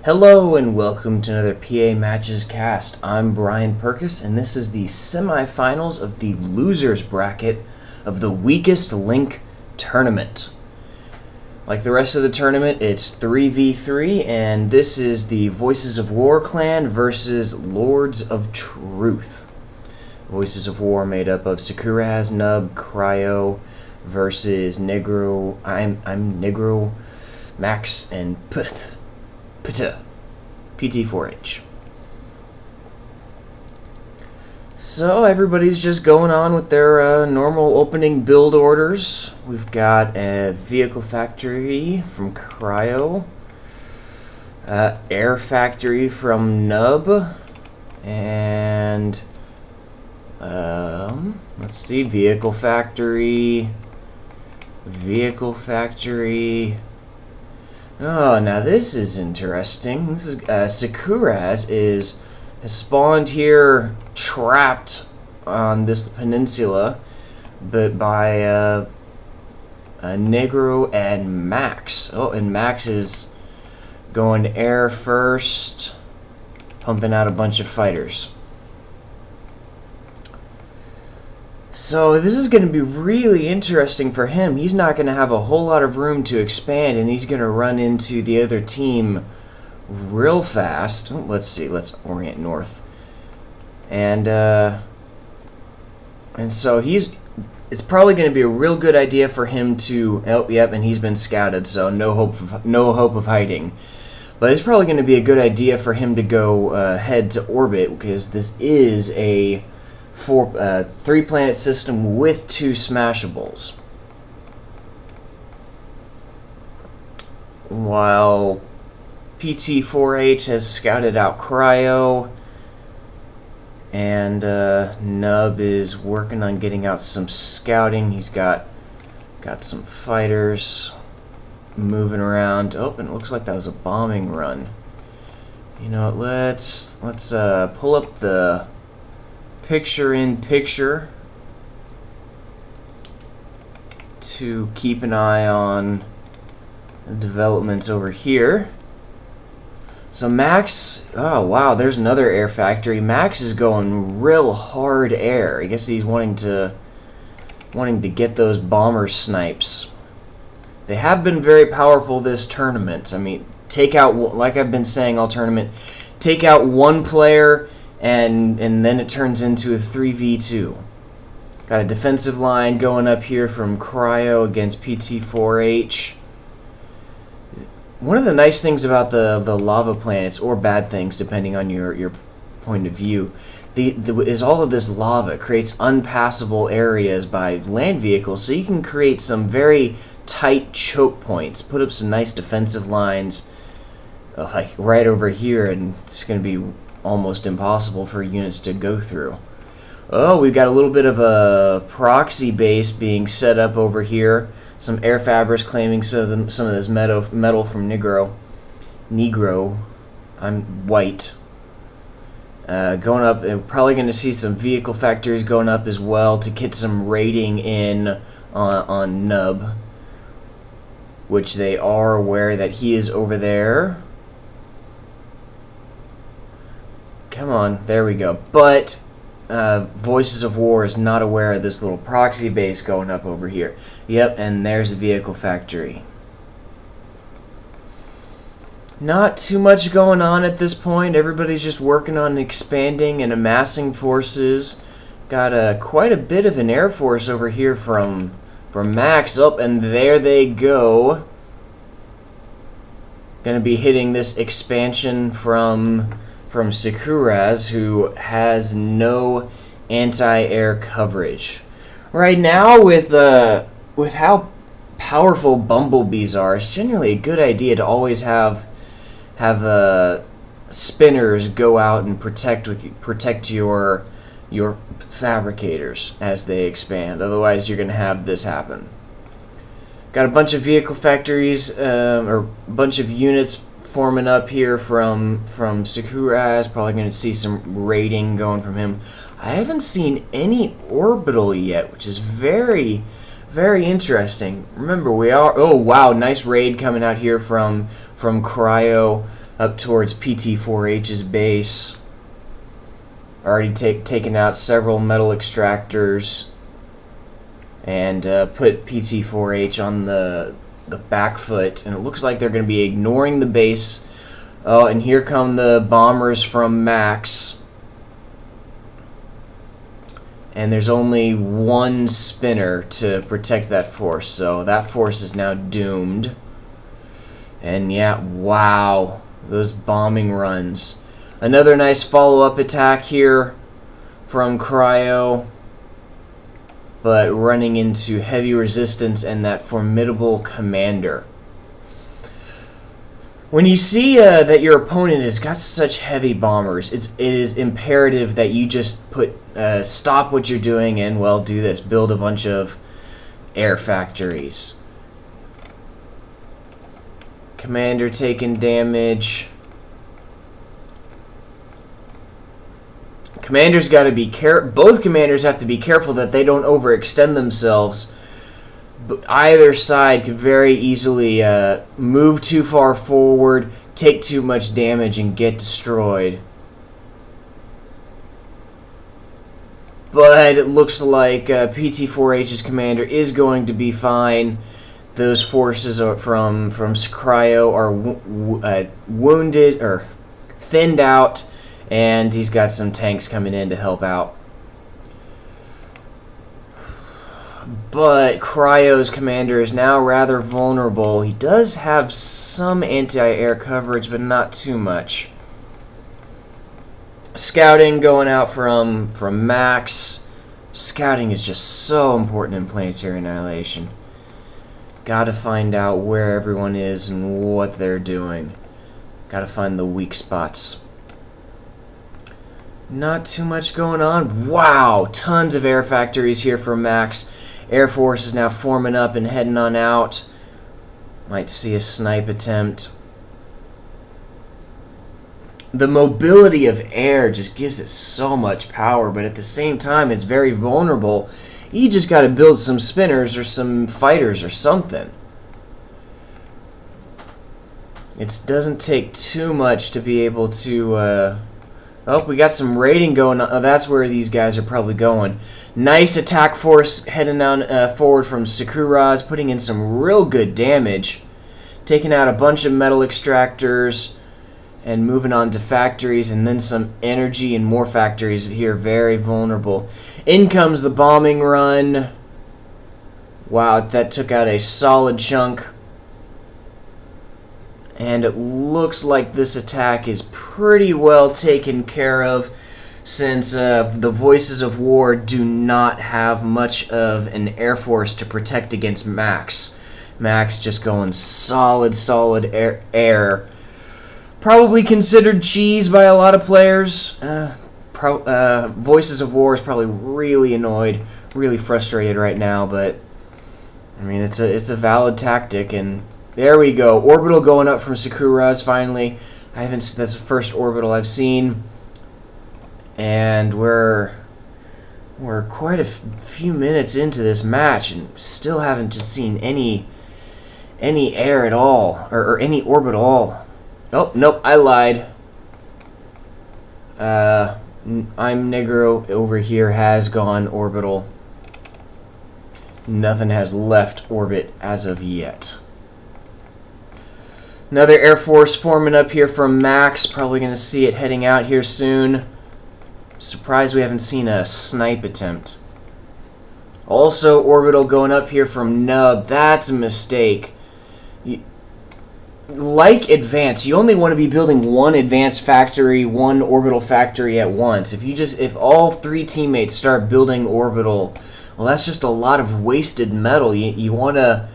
Hello and welcome to another PA Matches cast. I'm Brian Perkis and this is the semifinals of the losers bracket of the Weakest Link tournament. Like the rest of the tournament, it's 3v3 and this is the Voices of War clan versus Lords of Truth. Voices of War made up of Sekuraz, Knub23 Kryo versus imnegro, Max, and Pt4h. So everybody's just going on with their normal opening build orders. We've got a vehicle factory from Kryo, air factory from Knub, and let's see, vehicle factory. Oh, now this is interesting. This is sekuraz has spawned here, trapped on this peninsula, but by Negro and Max. Oh, and Max is going air first, pumping out a bunch of fighters. So this is going to be really interesting for him. He's not going to have a whole lot of room to expand, and he's going to run into the other team real fast. Oh, let's see. Let's orient north. And so it's probably going to be a real good idea for him to. Oh, yep, and he's been scouted, so no hope of hiding. But it's probably going to be a good idea for him to go head to orbit, because this is a 3-planet system with 2 smashables. While Pt4h has scouted out Kryo, and Knub is working on getting out some scouting. He's got some fighters moving around. Oh, and it looks like that was a bombing run. You know, let's pull up the picture-in-picture to keep an eye on the developments over here. So Max, oh wow, there's another air factory. Max is going real hard air. I guess he's wanting to get those bomber snipes. They have been very powerful this tournament. I mean, take out, like I've been saying all tournament, take out one player and then it turns into a 3v2. Got a defensive line going up here from Kryo against Pt4h. One of the nice things about the lava planets, or bad things depending on your point of view, is all of this lava creates unpassable areas by land vehicles, so you can create some very tight choke points, put up some nice defensive lines like right over here, and it's going to be almost impossible for units to go through. Oh, we've got a little bit of a proxy base being set up over here. Some air fabbers claiming some of this metal from Negro. I'm white. Going up, and probably going to see some vehicle factories going up as well to get some raiding in on Knub, which they are aware that he is over there. Come on, there we go. But Voices of War is not aware of this little proxy base going up over here. Yep, and there's the vehicle factory. Not too much going on at this point. Everybody's just working on expanding and amassing forces. Got quite a bit of an air force over here from Max. Up, and there they go. Gonna be hitting this expansion from sekuraz, who has no anti-air coverage. Right now, with how powerful bumblebees are, it's generally a good idea to always have spinners go out and protect your fabricators as they expand. Otherwise, you're going to have this happen. Got a bunch of vehicle factories, or a bunch of units forming up here from sekuraz. Probably going to see some raiding going from him. I haven't seen any orbital yet, which is very, very interesting. Remember, we are... Oh, wow, nice raid coming out here from Kryo. up towards Pt4h's base. Already taken out several metal extractors and put Pt4h on the back foot, and it looks like they're going to be ignoring the base. Oh, and here come the bombers from Max. And there's only one spinner to protect that force, so that force is now doomed. And yeah, wow, those bombing runs. Another nice follow-up attack here from Kryo, but running into heavy resistance and that formidable commander. When you see that your opponent has got such heavy bombers, it is imperative that you just stop what you're doing and, well, do this. Build a bunch of air factories. Commander taking damage. Commanders got to be both commanders have to be careful that they don't overextend themselves. Either side could very easily move too far forward, take too much damage, and get destroyed. But it looks like Pt4h's commander is going to be fine. Those forces from Kryo are wounded or thinned out, and he's got some tanks coming in to help out. But Kryo's commander is now rather vulnerable. He does have some anti-air coverage, but not too much. Scouting going out from Max. Scouting is just so important in Planetary Annihilation. Gotta find out where everyone is and what they're doing. Gotta find the weak spots. Not too much going on. Wow, tons of air factories here for Max. Air Force is now forming up and heading on out. Might see a snipe attempt. The mobility of air just gives it so much power, but at the same time it's very vulnerable. You just got to build some spinners or some fighters or something. It doesn't take too much to be able to... Oh, we got some raiding going on. Oh, that's where these guys are probably going. Nice attack force heading down forward from Sekuraz, putting in some real good damage. Taking out a bunch of metal extractors and moving on to factories, and then some energy and more factories here. Very vulnerable. In comes the bombing run. Wow, that took out a solid chunk. And it looks like this attack is pretty well taken care of, since the Voices of War do not have much of an air force to protect against Max. Max just going solid air. Probably considered cheese by a lot of players. Voices of War is probably really annoyed, really frustrated right now, but I mean it's a valid tactic. And there we go. Orbital going up from Sekuraz finally. That's the first orbital I've seen. And we're quite a few minutes into this match and still haven't just seen any air at all, or any orbit at all. Oh, nope, I lied. Imnegro over here has gone orbital. Nothing has left orbit as of yet. Another Air Force forming up here from Max. Probably going to see it heading out here soon. Surprised we haven't seen a snipe attempt. Also, orbital going up here from Nub. That's a mistake. Like Advance, you only want to be building one advanced factory, one orbital factory at once. If all three teammates start building orbital, well, that's just a lot of wasted metal. You want to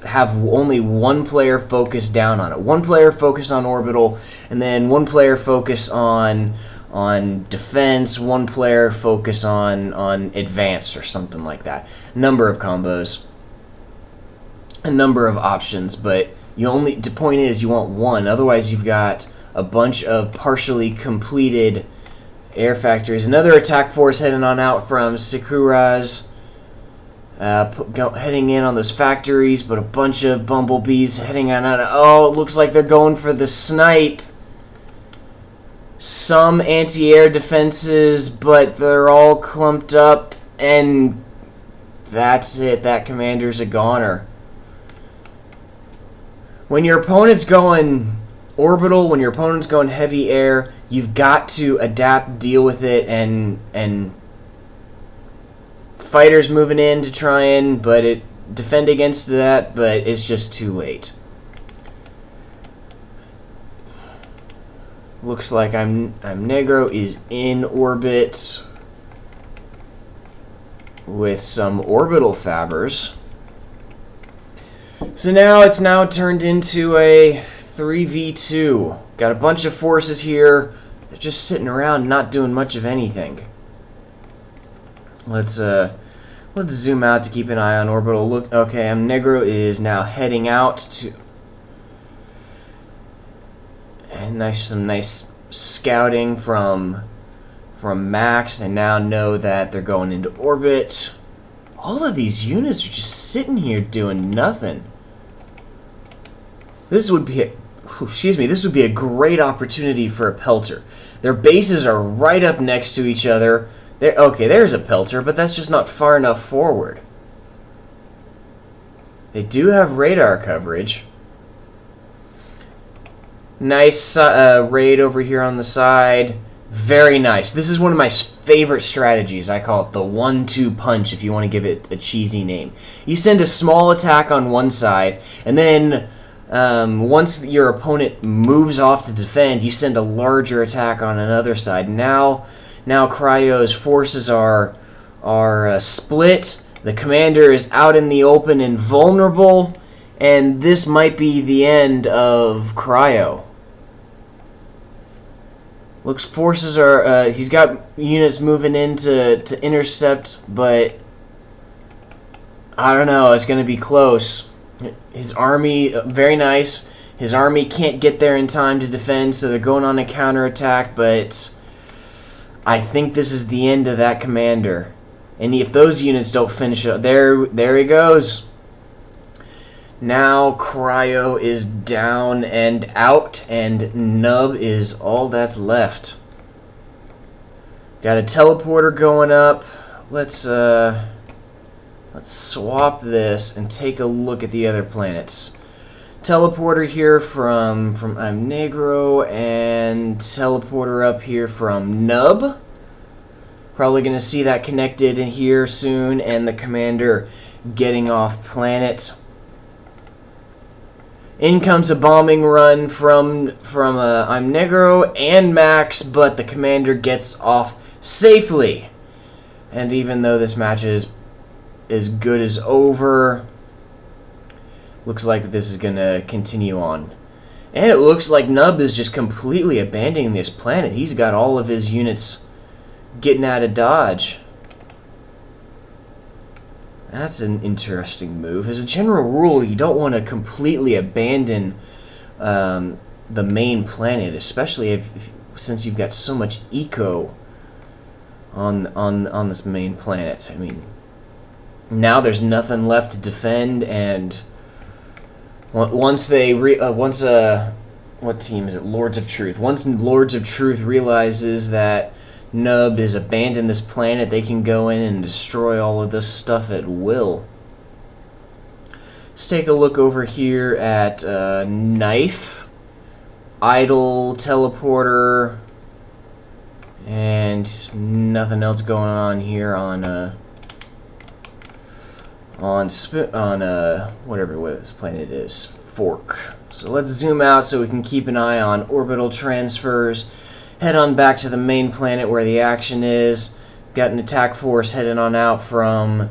have only one player focus down on it. One player focus on orbital, and then one player focus on defense, one player focus on advanced or something like that. Number of combos, a number of options, but the point is you want one. Otherwise you've got a bunch of partially completed air factories. Another attack force heading on out from Sekuraz. Heading in on those factories, but a bunch of bumblebees heading on out. Oh, it looks like they're going for the snipe. some anti-air defenses, but they're all clumped up, and that's it. That commander's a goner. When your opponent's going orbital, when your opponent's going heavy air, you've got to adapt, deal with it, and fighters moving in to try and defend against that, but it's just too late. Looks like imnegro is in orbit with some orbital fabbers. So now it's turned into a 3v2. Got a bunch of forces here. They're just sitting around not doing much of anything. Let's zoom out to keep an eye on orbital. Look, okay, imnegro is now heading out to, and some nice scouting from Max. They now know that they're going into orbit. All of these units are just sitting here doing nothing. This would be a great opportunity for a pelter. Their bases are right up next to each other. There's a pelter, but that's just not far enough forward. They do have radar coverage. Nice raid over here on the side. Very nice. This is one of my favorite strategies. I call it the 1-2 punch, if you want to give it a cheesy name. You send a small attack on one side, and then once your opponent moves off to defend, you send a larger attack on another side. Now Kryo's forces are split. The commander is out in the open and vulnerable, and this might be the end of Kryo. Looks forces are he's got units moving in to intercept, but I don't know, it's going to be close. His army, very nice. His army can't get there in time to defend, so they're going on a counterattack, but I think this is the end of that commander. And if those units don't finish up, there he goes. Now Kryo is down and out, and Knub is all that's left. Got a teleporter going up. Let's swap this and take a look at the other planets. Teleporter here from imnegro, and teleporter up here from Knub. Probably going to see that connected in here soon, and the commander getting off planet. In comes a bombing run from imnegro and Max, but the commander gets off safely. And even though this match is as good as over, looks like this is going to continue on. And it looks like Knub is just completely abandoning this planet. He's got all of his units getting out of dodge. That's an interesting move. As a general rule, you don't want to completely abandon the main planet, especially since you've got so much eco on this main planet. I mean, now there's nothing left to defend, and once what team is it? Lords of Truth. Once Lords of Truth realizes that Knub has abandoned this planet, they can go in and destroy all of this stuff at will. Let's take a look over here at Knife, Idle, Teleporter, and nothing else going on here on whatever this planet is, Fork. So let's zoom out so we can keep an eye on orbital transfers. Head on back to the main planet where the action is. Got an attack force heading on out from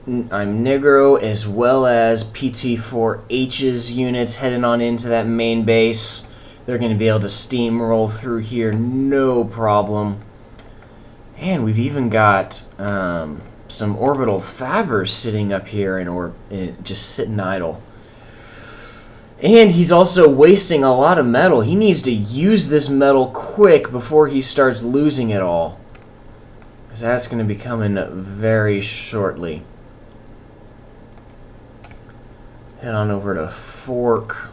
imnegro, as well as Pt4h's units heading on into that main base. They're going to be able to steamroll through here, no problem. And we've even got some orbital fabbers sitting up here and just sitting idle. And he's also wasting a lot of metal. He needs to use this metal quick before he starts losing it all, because that's going to be coming very shortly. Head on over to Fork.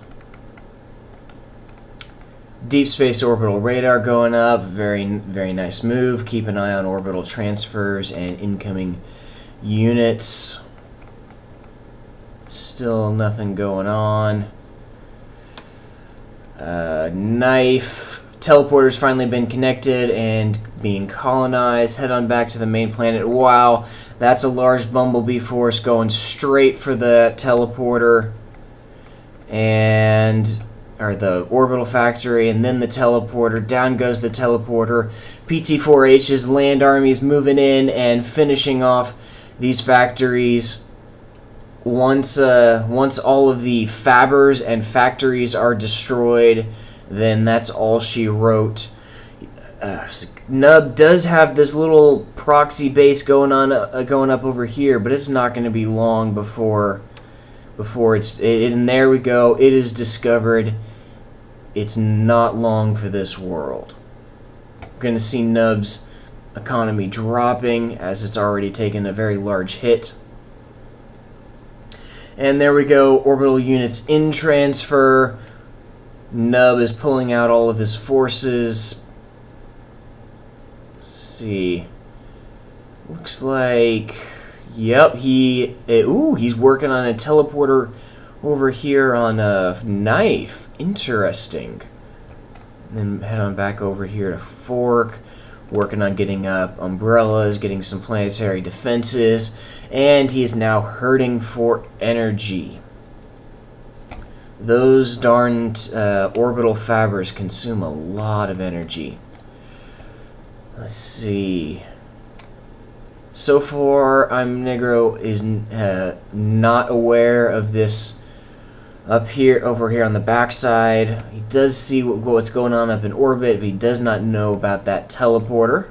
Deep space orbital radar going up. Very, very nice move. Keep an eye on orbital transfers and incoming units. Still nothing going on. Knife. Teleporter's finally been connected and being colonized. Head on back to the main planet. Wow, that's a large bumblebee force going straight for the teleporter. Or the orbital factory, and then the teleporter. Down goes the teleporter. Pt4H's land armies moving in and finishing off these factories. Once all of the fabbers and factories are destroyed, then that's all she wrote. Knub does have this little proxy base going up over here, but it's not going to be long before and there we go. It is discovered. It's not long for this world. We're going to see Knub's economy dropping as it's already taken a very large hit. And there we go. Orbital units in transfer. Knub is pulling out all of his forces. Let's see. Looks like... Yep, he's working on a teleporter over here on a knife. Interesting. And then head on back over here to Fork. Working on getting up umbrellas, getting some planetary defenses, and he is now hurting for energy. Those darned orbital fabbers consume a lot of energy. Let's see. So far, imnegro is not aware of this over here on the backside. He does see what's going on up in orbit, but he does not know about that teleporter.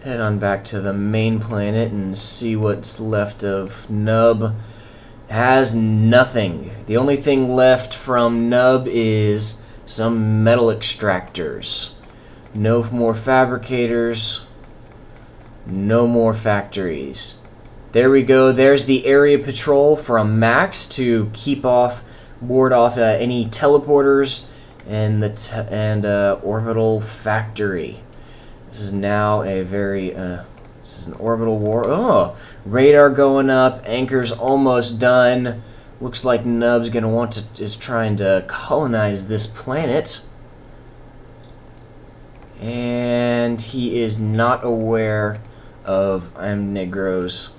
Head on back to the main planet and see what's left of Knub. Has nothing. The only thing left from Knub is some metal extractors. No more fabricators. No more factories. There we go. There's the area patrol from Max to ward off any teleporters and orbital factory. This is now a very this is an orbital war. Oh, radar going up. Anchor's almost done. Looks like Knub's is trying to colonize this planet. And he is not aware of imnegro's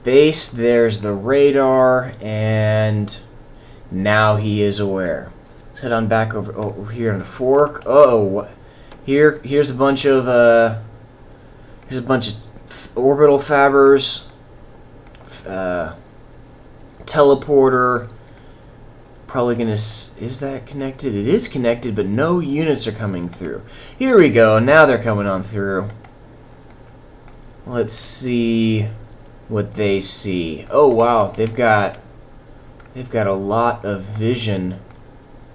base. There's the radar, and now he is aware. Let's head on back over here on the Fork. Oh, here's a bunch of orbital fabbers, teleporter. Probably gonna... Is that connected? It is connected, but no units are coming through. Here we go. Now they're coming on through. Let's see what they see. Oh wow, they've got a lot of vision.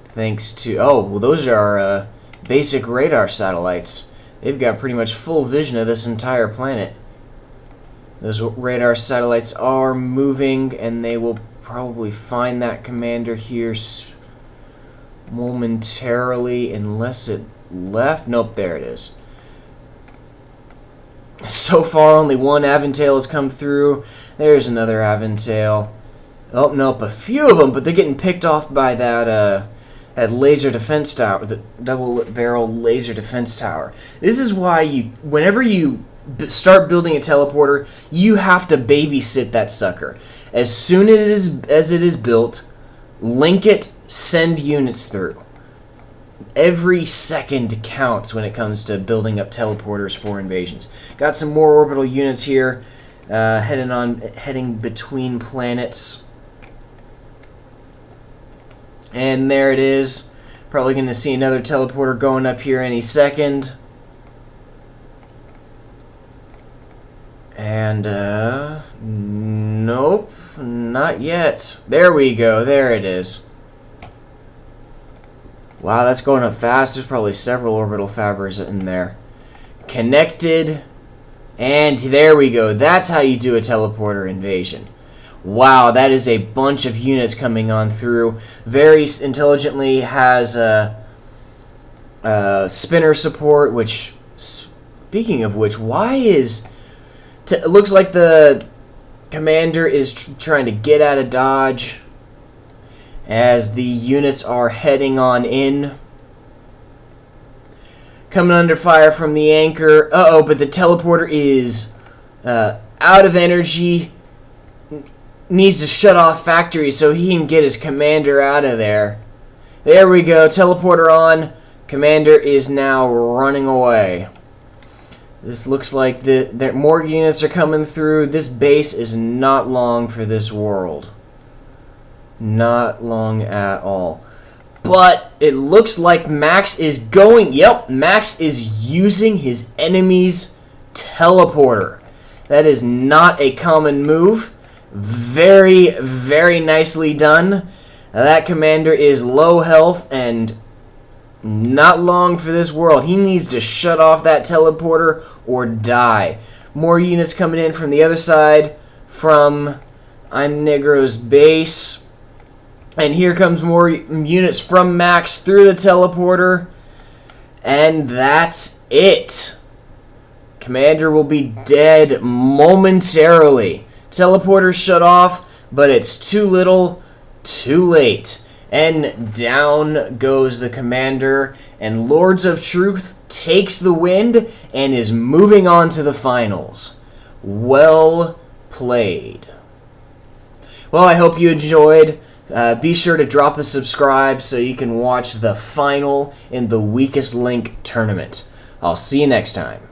Thanks to... Oh, well, those are basic radar satellites. They've got pretty much full vision of this entire planet. Those radar satellites are moving, and they will probably find that commander here momentarily, unless it left. Nope, there it is. So far, only one Aventail has come through. There's another Aventail. Oh, nope, a few of them, but they're getting picked off by that laser defense tower, the double-barrel laser defense tower. This is why whenever you start building a teleporter, you have to babysit that sucker. As soon as it is built, link it, send units through. Every second counts when it comes to building up teleporters for invasions. Got some more orbital units here, heading between planets. And there it is. Probably going to see another teleporter going up here any second. And, nope, not yet. There we go, there it is. Wow, that's going up fast. There's probably several orbital fabbers in there. Connected, and there we go. That's how you do a teleporter invasion. Wow, that is a bunch of units coming on through. Very intelligently has spinner support, which, speaking of which, why is... it looks like the commander is trying to get out of dodge as the units are heading on in. Coming under fire from the anchor. Uh-oh, but the teleporter is out of energy. Needs to shut off factory so he can get his commander out of there. There we go. Teleporter on. Commander is now running away. This looks like more units are coming through. This base is not long for this world. Not long at all. But it looks like Max is going... Yep, Max is using his enemy's teleporter. That is not a common move. Very, very nicely done. That commander is low health and not long for this world. He needs to shut off that teleporter or die. More units coming in from the other side from imnegro's base. And here comes more units from Max through the teleporter. And that's it. Commander will be dead momentarily. Teleporter shut off, but it's too little, too late. And down goes the commander, and Lords of Truth takes the wind and is moving on to the finals. Well played. Well, I hope you enjoyed. Be sure to drop a subscribe so you can watch the final in the Weakest Link tournament. I'll see you next time.